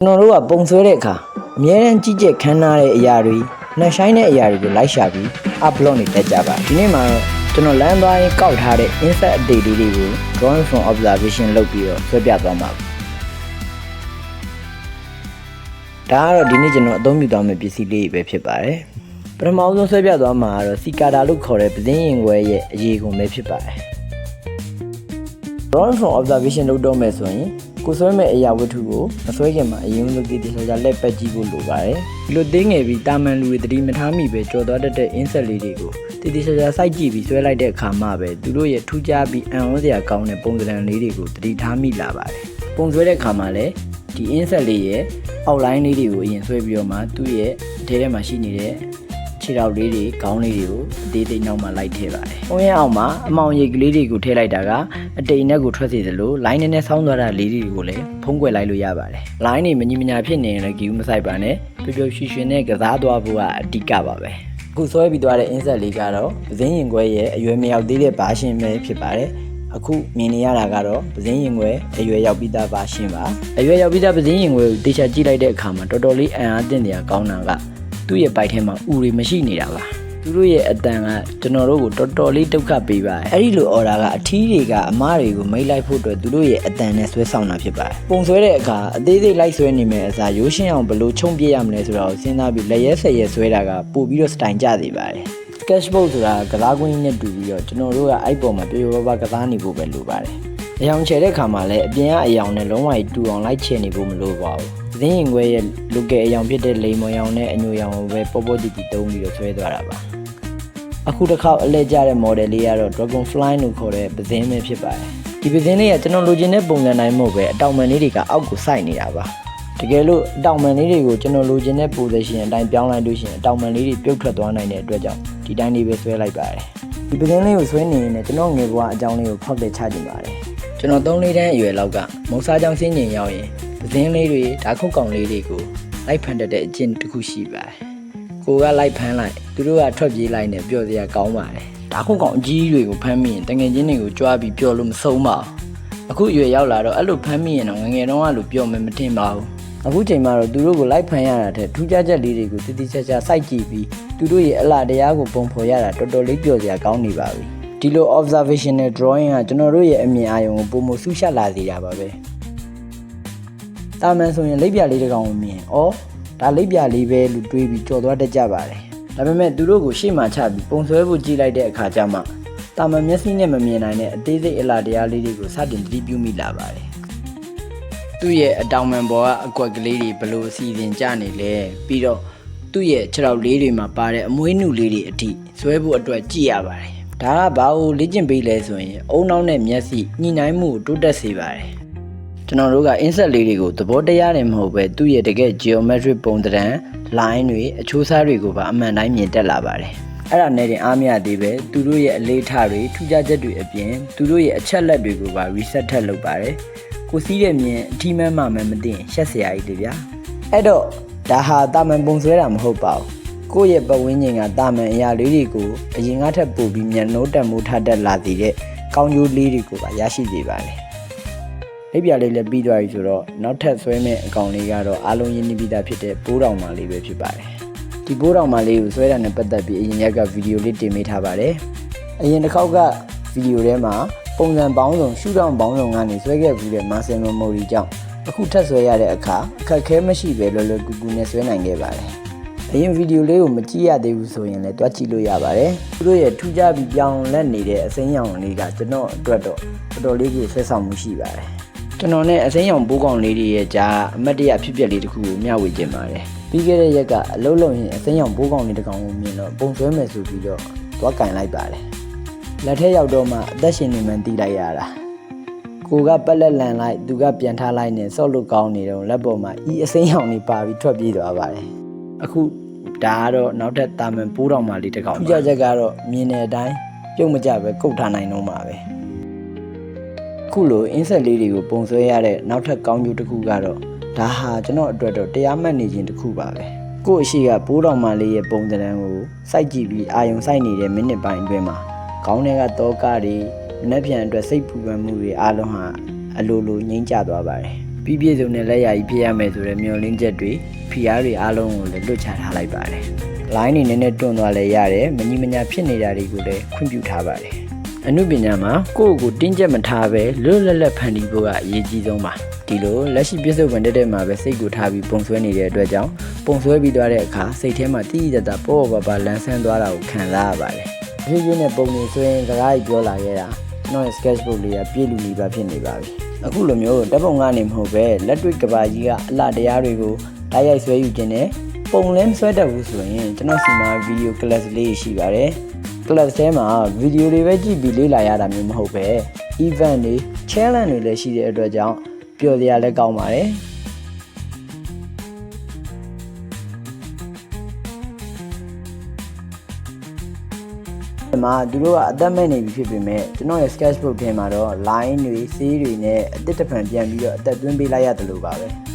ကျွန်တော်တို့ကပုံဆွဲတဲ့အခါအများရန်ကြီးကျက်ခမ်းနားတဲ့အရာတွေနှက်ဆိုင်တဲ့အရာတွေကိုလိုက်ရှာပြီး upload နေတတ်ကြပါဒီနေ့မှာတော့ကျွန်တော်လမ်းသွားရင်ကောက်ထားတဲ့ insert အသေးလေးတွေကို drawing from observation လုပ်ပြီးတော့ဆွဲပြသွားမှာဒါကတော့ဒီနေ့ကျွန်တော်အသုံးပြုသွားမယ့်ပစ္စည်းလေးပဲဖြစ်ပါတယ်ပထမဆုံးဆွဲပြသွားမှာကတော့စီကာတာလို့ခေါ်တဲ့ပဇင်းရင်ခွဲရဲ့အရေကုန်ပဲဖြစ်ပါတယ် drawing from observation လုပ်တော့မယ်ဆိုရင်ကိုဆွဲမဲ့အရာဝတ္ထုကိုမဆွဲခင်မှာအရင်လိုတည်တည်ချာချာလက်ပတ်ကြည့်ဖို့လိုပါတယ်ဒီလိုသိငယ်ပြီးတာမန်လူတွေတတိမထားမိပဲကြော်သွားတတ်တဲ့ insert လေးတွေကိုတည်တည်ချာချာစိုက်ကြည့်ပြီးဆွဲလိုက်တဲ့အခါမှပဲသူတို့ရဲ့ထူးခြားပြီးအံ့ဩစရာကောင်းတဲ့ပုံစံလေးတွေကိုတတိထားမိလာပါတယ်ပုံဆွဲတဲ့အခါမှာလည်းဒီ insert လေးရဲ့ outline လေးတွေကိုအရင်ဆွဲပြီးတော့မှသူ့ရဲ့အထဲထဲမှာရှိနေတဲ့ခြေထောက်လေးတွေခေါင်းလေးတွေကိုအသေးသေးနောက်မှလိုက်ထည့်ပါတယ်။ပုံရအောင်မှာအမောင်ရိပ်ကလေးတွေကိုထည့်လိုက်တာကအတိမ်နဲ့ကိုထွက်စေသလို line နဲ့ဆောင်းသွားတာလေးတွေကိုလည်းဖုံးကွယ်လိုက်လို့ရပါတယ်။ line တွေမညီမညာဖြစ်နေရင်လည်းဂီယူမဆိုင်ပါနဲ့ပျော်ပျော်ရွှင်ရွှင်နဲ့ကစားသွားဖို့ကအဓိကပါပဲ။အခုဆွဲပြီးသွားတဲ့ insert လေးကတော့ပဇင်းရင်ခွဲရဲ့အရွယ်မရောက်သေးတဲ့ဘာရှင်ပဲဖြစ်ပါတယ်။အခုမြင်နေရတာကတော့ပဇင်းရင်ခွဲအရွယ်ရောက်ပြီးသားဘာရှင်ပါ။အရွယ်ရောက်ပြီးသားပဇင်းရင်ခွဲကိုတေချာကြည့်လိုက်တဲ့အခါမှာတော်တော်လေးအံ့အားသင့်စရာကောင်းတာကသူ့ရဲ့ပိုက်ထဲမှာဥတွေမရှိနေတာပါသူတို့ရဲ့အတန်ကကျွန်တော်တို့ကိုတော်တော်လေးဒုက္ခပေးပါတယ်အဲ့ဒီလိုအော်ဒါကအထီးတွေကအမားတွေကိုမိတ်လိုက်ဖို့အတွက်သူတို့ရဲ့အတန်နဲ့ဆွဲဆောင်တာဖြစ်ပါတယ်ပုံဆွဲတဲ့အခါအသေးသေးလိုက်ဆွဲနေမယ်အစားရိုးရှင်းအောင်ဘယ်လိုချုံပြရမလဲဆိုတာကိုစဉ်းစားပြီးလက်ရဲဆက်ရဲဆွဲတာကပို့ပြီးတော့စတိုင်ကျစေပါတယ် sketchbook ဆိုတာကစားကွင်းနဲ့တူပြီးတော့ကျွန်တော်တို့ကအဲ့ပေါ်မှာပျော်ပျော်ပါးပါးကစားနေဖို့ပဲလိုပါတယ်အယောင်ချဲတဲ့ခါမှာလည်းအပြင်ကအယောင်နဲ့လုံးဝတူအောင်လိုက်ချဲနေဖို့မလိုပါဘူးသင်းရင်ခွဲရဲ့လူကယ်အယောင်ဖြစ်တဲ့လိမ်မော်ရောင်နဲ့အညိုရောင်ကိုပဲပေါ်ပေါ်ကြည့်ကြည့်တုံးပြီးတော့ဆွဲသွားတာပါအခုတစ်ခေါက်အလဲကျတဲ့ model လေးကတော့ dragonfly လို့ခေါ်တဲ့ပဇင်းပဲဖြစ်ပါတယ်ဒီပဇင်းလေးကကျွန်တော်လိုချင်တဲ့ပုံစံတိုင်းမဟုတ်ပဲအတောင်ပံလေးတွေကအောက်ကိုစိုက်နေတာပါတကယ်လို့အတောင်ပံလေးတွေကိုကျွန်တော်လိုချင်တဲ့ position အတိုင်းပြောင်းလိုက်လို့ရှိရင်အတောင်ပံလေးတွေပြုတ်ထွက်သွားနိုင်တဲ့အတွက်ကြောင့်ဒီတိုင်းလေးပဲဆွဲလိုက်ပါတယ်ဒီပဇင်းလေးကိုဆွဲနေရင်လည်းကျွန်တော်ငယ်ဘဝအကြောင်းလေးကိုဖောက်တဲ့ချကြည့်ပါတယ်ကျွန်တော်3-4တန်းအရွယ်လောက်ကမုံစားကြောင်စင်းကျင်ရောက်ရင်ပဇင်းလေးတွေဓာတ်ခုတ်ကောင်လေးတွေကိုလိုက်ဖန်တတ်တဲ့အကျင့်တစ်ခုရှိပါတယ်ကိုကလိုက်ဖမ်းလိုက်သူတို့ကထွက်ပြေးလိုက်နဲ့ပျော်စရာကောင်းပါတယ်ဓာတ်ခုတ်ကောင်အကြီးတွေကိုဖမ်းမိရင်တငယ်ချင်းတွေကိုကြွားပြီးပျော်လို့မဆုံးပါဘူးအခုအရွယ်ရောက်လာတော့အဲ့လိုဖမ်းမိရင်တော့ငငယ်တုန်းကလိုပျော်မယ်မထင်ပါဘူးအခုချိန်မှာတော့သူတို့ကိုလိုက်ဖမ်းရတာတဲ့ထူးခြားချက်လေးတွေကိုတည်တည်ချာချာစိုက်ကြည့်ပြီးသူတို့ရဲ့အလားတရားကိုပုံဖော်ရတာတော်တော်လေးပျော်စရာကောင်းနေပါပြီဒီလို observational drawing ကကျွန်တော်တို့ရဲ့အမြင်အာရုံကိုပုံမဆူရှက်လာစေတာပါပဲ။တာမန်ဆိုရင်လိပ်ပြလေးတစ်ကောင်ကိုမြင်။အော်ဒါလိပ်ပြလေးပဲလို့တွေးပြီးကြော်သွားတတ်ကြပါတယ်။ဒါပေမဲ့သူတို့ကိုရှေ့မှာချပြီးပုံဆွဲဖို့ကြည့်လိုက်တဲ့အခါကျမှတာမန်မျက်စိနဲ့မမြင်နိုင်တဲ့အသေးစိတ်အလားတရားလေးတွေကိုစတင်သတိပြုမိလာပါတယ်။သူ့ရဲ့အတောင်ပံပေါ်ကအကွက်ကလေးတွေဘလို့အစီအစဉ်ကျနေလဲပြီးတော့သူ့ရဲ့ခြေထောက်လေးတွေမှာပါတဲ့အမွှေးနုလေးတွေအထိဆွဲဖို့အတွက်ကြည့်ရပါတယ်။ဒါကဘာလို့လေ့ကျင့်ပေးလဲဆိုရင်အုံနောက်နဲ့မျက်စိညှိနှိုင်းမှုကိုတိုးတက်စေပါတယ်ကျွန်တော်တို့က insert လေးတွေကိုသဘောတရားနဲ့မဟုတ်ပဲသူ့ရဲ့တကယ် geometric ပုံသဏ္ဍာန် line တွေအချိုးအစားတွေကိုပါအမှန်တိုင်းမြင်တက်လာပါတယ်အဲ့ဒါနဲ့တင်အားမရသေးပဲသူတို့ရဲ့အလေးထားတွေထူးခြားချက်တွေအပြင်သူတို့ရဲ့အချက်လက်တွေကိုပါ reset ထပ်လုပ်ပါတယ်ကိုစီးတဲ့မြင်အထီးမှန်းမှမသိရင်ရှက်စရာကြီးတွေဗျာအဲ့တော့ဒါဟာတာမန်ပုံဆွဲတာမဟုတ်ပါဘူးကိုယ့်ရဲ့ပတ်ဝန်းကျင်ကတာမန်အရာလေးတွေကိုအရင်ကထပ်ပို့ပြီးမျက်နှိုးတက်မှုထတက်လာစေတဲ့ကောင်းကျိုးလေးတွေကိုပါရရှိစေပါတယ်။လိပ်ပြလေးလည်းပြီးသွားပြီဆိုတော့နောက်ထပ်ဆွဲမဲ့အကောင်လေးကတော့အားလုံးရင်းနှီးပြီးသားဖြစ်တဲ့ဘိုးတောင်မာလေးပဲဖြစ်ပါတယ်။ဒီဘိုးတောင်မာလေးကိုဆွဲတာနဲ့ပတ်သက်ပြီးအရင်ရက်ကဗီဒီယိုလေးတင်ပေးထားပါတယ်။အရင်တစ်ခေါက်ကဗီဒီယိုထဲမှာပုံစံပေါင်းစုံရှုထောင့်ပေါင်းစုံကနေဆွဲခဲ့ပြီးတဲ့ muscle memory ကြောင့်အခုထပ်ဆွဲရတဲ့အခါအခက်အခဲမရှိပဲလွယ်လွယ်ကူကူနဲ့ဆွဲနိုင်ခဲ့ပါတယ်။အရင်ဗီဒီယိုလေးကိုမကြည့်ရသေးဘူးဆိုရင်လည်းတွားကြည့်လို့ရပါတယ်သူတို့ရဲ့ထူးခြားပြီးပြောင်းလဲနေတဲ့အစိမ်းရောင်လေးကကျွန်တော်အတွက်တော့တော်တော်လေးကိုဆွဲဆောင်မှုရှိပါတယ်ကျွန်တော်နဲ့အစိမ်းရောင်ပိုးကောင်လေးတွေရဲ့ကြားအမတ်တရဖြစ်ပျက်လေးတစ်ခုကိုမျှဝေခြင်းပါတယ်ပြီးခဲ့တဲ့ရက်ကအလုံးလုံးရင်အစိမ်းရောင်ပိုးကောင်လေးတစ်ကောင်ကိုမြင်တော့ပုံဆွဲမယ်ဆိုပြီးတော့သွားကင်လိုက်ပါတယ်လက်ထဲရောက်တော့မှအသက်ရှင်နေမှန်းသိလိုက်ရတာကိုကပက်လက်လန်လိုက်သူကပြန်ထားလိုက်နဲ့ဆော့လို့ကောင်းနေတော့လက်ပေါ်မှာဤအစိမ်းရောင်လေးပါပြီးထွက်ပြေးသွားပါတယ်အခုဒါကတော့နောက်ထပ်တာမန်ပိုးတော်မာလေးတစ်ကောင်ထူးခြားချက်ကတော့မြင်တဲ့အတိုင်းပြုတ်မကြပဲကုတ်ထားနိုင်တော့မှာပဲခုလို insert လေးတွေကိုပုံဆွဲရတဲ့နောက်ထပ်ကောင်းကျိုးတစ်ခုကတော့ဒါဟာကျွန်တော်အတွက်တော့တရားမှတ်နေခြင်းတစ်ခုပါပဲကို့အရှိကပိုးတော်မာလေးရဲ့ပုံသဏ္ဍာန်ကိုစိုက်ကြည့်ပြီးအာယုံစိုက်နေတဲ့မိနစ်ပိုင်းအတွင်းမှာခေါင်းထဲကတောကတွေမနှက်ပြန်အတွက်စိတ်ပူပန်မှုတွေအားလုံးဟာအလိုလိုငြိမ်းချသွားပါတယ် ပ ပြီးပြည့်စုံတဲ့လက်ရာကြီးဖြစ်ရမယ်ဆိုတဲ့မျှော်လင့်ချက်တွေဖိအားတွေအားလုံးကိုလည်းလွတ်ချထားလိုက်ပါတယ်။ line နေနဲ့တွန်းသွားလဲရတယ်မညီမညာဖြစ်နေတာတွေကိုလည်းခွင့်ပြုထားပါတယ်။အမှုပညာမှာကိုယ့်ကိုတင်းကျပ်မထားပဲလွတ်လပ်လပ်ဖန်တီးဖို့ကအရေးကြီးဆုံးပါ။ဒီလိုလက်ရှိပြစ္ဆုတ်ပန်တက်မှာပဲစိတ်ကိုထားပြီးပုံဆွဲနေတဲ့အတွက်ကြောင့်ပုံဆွဲပြီးသွားတဲ့အခါစိတ်ထဲမှာတိတိကျကျပေါ့ပေါ့ပါလန်းဆန်းသွားတာကိုခံစားရပါတယ်။ဖြည်းဖြည်းနဲ့ပုံနေဆွဲရင်စကားကြီးပြောလာခဲ့တာကျွန်တော်ရဲ့ sketchbook လေးကပြည့်လူနေပါဖြစ်နေပါပြီ။အခုလိုမျိုးဓာတ်ပုံကနေမဟုတ်ပဲလက်တွေ့ကဘာကြီးကအလှတရားတွေကိုတိုက်ရိုက်ဆွဲယူခြင်းနဲ့ပုံလဲမဆွဲတတ်ဘူးဆိုရင်ကျွန်တော်စီမှာဗီဒီယို class လေးရှိပါတယ်။ class ထဲမှာဗီဒီယိုတွေပဲကြည့်ပြီးလေ့လာရတာမျိုးမဟုတ်ပဲ event တွေ challenge တွေလည်းရှိတဲ့အတွက်ကြောင့်ပျော်စရာလည်းကောင်းပါတယ်။ဒီမှာသူတို့ကအသက်မဲ့နေပြီဖြစ်ပေမဲ့ကျွန်တော်ရဲ့ sketchbook ထဲမှာတော့ line တွေဆေးတွေနဲ့အတစ်တဖန်ပြန်ပြီးတော့အသက်သွင်းပေးလိုက်ရတယ်လို့ပါပဲ။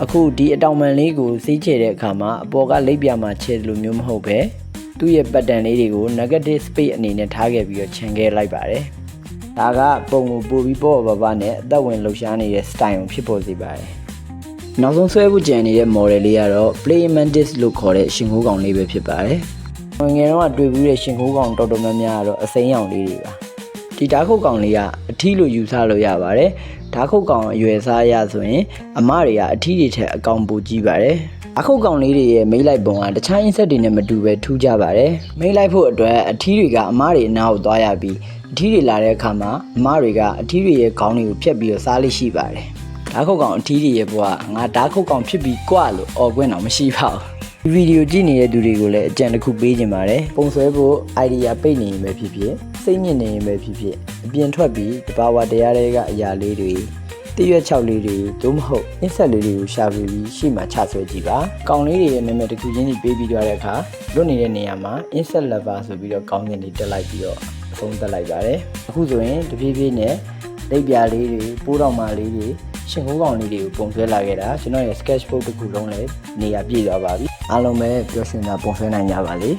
အခုဒီအတောင်ပံလေးကိုစေးချေတဲ့အခါမှာအပေါ်ကလိပ်ပြာမှာချဲတယ်လို့မျိုးမဟုတ်ပဲသူ့ရဲ့ pattern လေးတွေကို negative space အနေနဲ့ထားခဲ့ပြီးတော့ခြံခဲ့လိုက်ပါတယ်။ဒါကပုံကိုပို့ပြီးပေါ့ပါနဲ့အသက်ဝင်လှူရှားနေတဲ့ style ကိုဖြစ်ပေါ်စေပါတယ်။နောက်ဆုံးဆွဲဖို့ကြံနေတဲ့ model လေးကတော့ play mantis လို့ခေါ်တဲ့ရှင်ခိုးကောင်လေးပဲဖြစ်ပါတယ်။ငယ်တော့တွေ့ဘူးတဲ့ရှင်ခိုးကောင်တော်တော်များများကတော့အစိမ်းရောင်လေးတွေပါ။ဒီဓာတ်ခုတ်ကောင်လေးကအထီးလို့ယူဆလို့ရပါတယ်။ဓာတ်ခုတ်ကောင်အရွယ်စားရဆိုရင်အမတွေကအထီးတွေထက်အကောင်ပိုကြီးပါတယ်။အခုကောင်လေးတွေရဲ့မိတ်လိုက်ပုံကတခြား insect တွေနဲ့မတူပဲထူးကြပါတယ်။မိတ်လိုက်ဖို့အတွက်အထီးတွေကအမတွေအနားကိုသွားရပြီးအထီးတွေလာတဲ့အခါမှာအမတွေကအထီးတွေရဲ့ခေါင်းတွေကိုဖြတ်ပြီးတော့စားလိရှိပါတယ်။ဓာတ်ခုတ်ကောင်အထီးတွေရဲ့ဘဝငါဓာတ်ခုတ်ကောင်ဖြစ်ပြီးကွာလို့អော်ခွင့်တော့မရှိပါဘူး။ဒီဗီဒီယိုကြည့်နေတဲ့သူတွေကိုလည်းအကြံတစ်ခုပေးခြင်းပါတယ်။ပုံဆွဲဖို့ idea ပိတ်နေရင်ပဲဖြစ်ဖြစ်စိတ်ညစ်နေရင်ပဲဖြစ်ဖြစ်အပြင်ထွက်ပြီးတဘာဝတရားတွေကအရာလေးတွေတရွက်6လေးတွေတို့မဟုတ်အင်းဆက်လေးတွေကိုရှာဖွေပြီးရှေ့မှာချဆွဲကြည့်ပါကောင်လေးတွေရဲ့နာမည်တစ်ခုချင်းစီပေးပြီးသွားတဲ့အခါလွတ်နေတဲ့နေရာမှာ insect lover ဆိုပြီးတော့ကောင်းကင်တွေတက်လိုက်ပြီးတော့အဆုံးသတ်လိုက်ပါတယ်အခုဆိုရင်တဖြည်းဖြည်းနဲ့လက်ပြလေးတွေပိုးတော်မာလေးတွေရှင်ခိုးကောင်လေးတွေကိုပုံဆွဲလာခဲ့တာကျွန်တော်ရဲ့ sketchbook တစ်ခုလုံးလည်းနေရာပြည့်သွားပါပြီအားလုံးပဲပျော်ရွှင်တာပုံဆွဲနိုင်ကြပါလေ